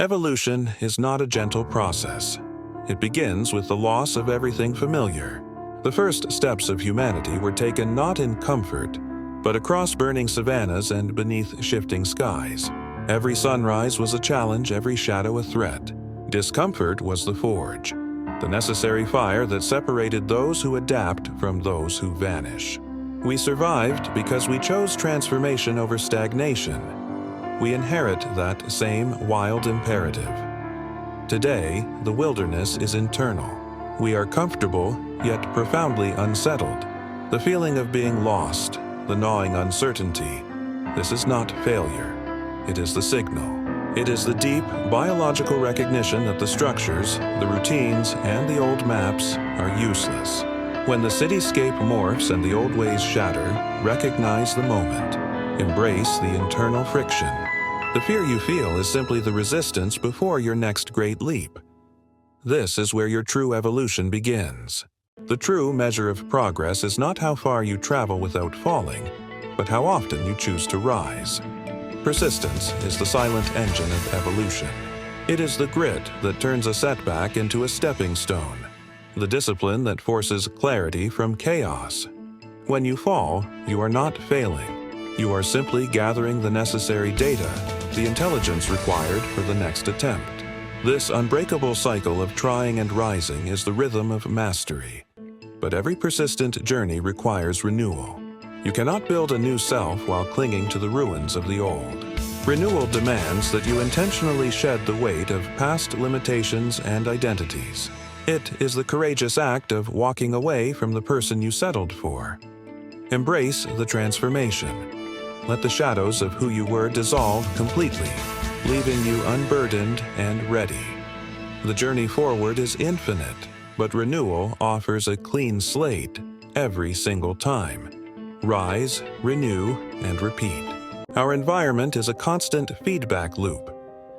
Evolution is not a gentle process. It begins with the loss of everything familiar. The first steps of humanity were taken not in comfort, but across burning savannas and beneath shifting skies. Every sunrise was a challenge, every shadow a threat. Discomfort was the forge, the necessary fire that separated those who adapt from those who vanish. We survived because we chose transformation over stagnation. We inherit that same wild imperative. Today, the wilderness is internal. We are comfortable, yet profoundly unsettled. The feeling of being lost, the gnawing uncertainty. This is not failure. It is the signal. It is the deep, biological recognition that the structures, the routines, and the old maps are useless. When the cityscape morphs and the old ways shatter, recognize the moment. Embrace the internal friction. The fear you feel is simply the resistance before your next great leap. This is where your true evolution begins. The true measure of progress is not how far you travel without falling, but how often you choose to rise. Persistence is the silent engine of evolution. It is the grit that turns a setback into a stepping stone, the discipline that forces clarity from chaos. When you fall, you are not failing. You are simply gathering the necessary data, the intelligence required for the next attempt. This unbreakable cycle of trying and rising is the rhythm of mastery. But every persistent journey requires renewal. You cannot build a new self while clinging to the ruins of the old. Renewal demands that you intentionally shed the weight of past limitations and identities. It is the courageous act of walking away from the person you settled for. Embrace the transformation. Let the shadows of who you were dissolve completely, leaving you unburdened and ready. The journey forward is infinite, but renewal offers a clean slate every single time. Rise, renew, and repeat. Our environment is a constant feedback loop.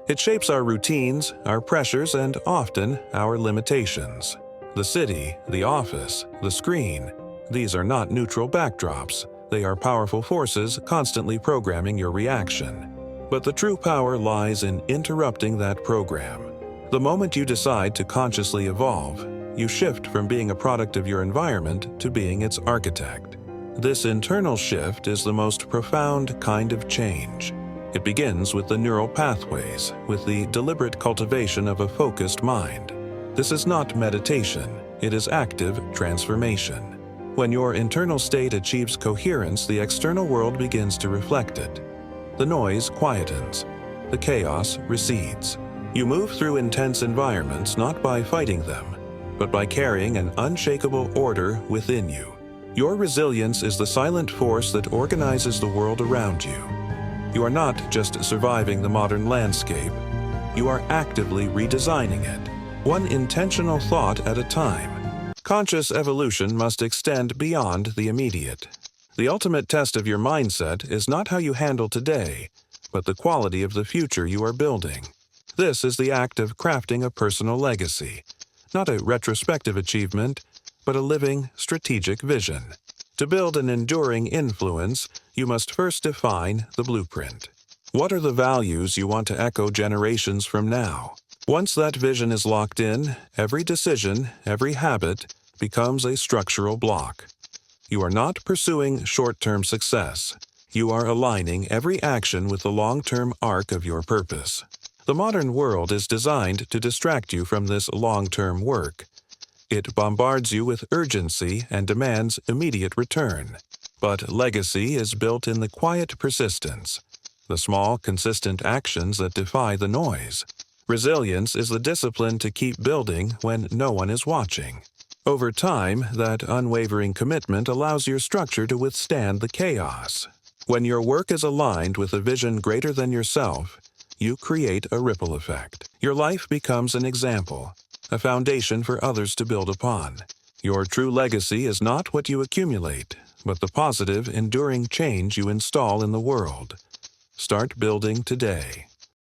It shapes our routines, our pressures, and often our limitations. The city, the office, the screen, these are not neutral backdrops. They are powerful forces constantly programming your reaction. But the true power lies in interrupting that program. The moment you decide to consciously evolve, you shift from being a product of your environment to being its architect. This internal shift is the most profound kind of change. It begins with the neural pathways, with the deliberate cultivation of a focused mind. This is not meditation, it is active transformation. When your internal state achieves coherence, the external world begins to reflect it. The noise quietens, the chaos recedes. You move through intense environments not by fighting them, but by carrying an unshakable order within you. Your resilience is the silent force that organizes the world around you. You are not just surviving the modern landscape, you are actively redesigning it, one intentional thought at a time. Conscious evolution must extend beyond the immediate. The ultimate test of your mindset is not how you handle today, but the quality of the future you are building. This is the act of crafting a personal legacy, not a retrospective achievement, but a living, strategic vision. To build an enduring influence, you must first define the blueprint. What are the values you want to echo generations from now? Once that vision is locked in, every decision, every habit becomes a structural block. You are not pursuing short-term success. You are aligning every action with the long-term arc of your purpose. The modern world is designed to distract you from this long-term work. It bombards you with urgency and demands immediate return. But legacy is built in the quiet persistence, the small, consistent actions that defy the noise. Resilience is the discipline to keep building when no one is watching. Over time, that unwavering commitment allows your structure to withstand the chaos. When your work is aligned with a vision greater than yourself, you create a ripple effect. Your life becomes an example, a foundation for others to build upon. Your true legacy is not what you accumulate, but the positive, enduring change you install in the world. Start building today.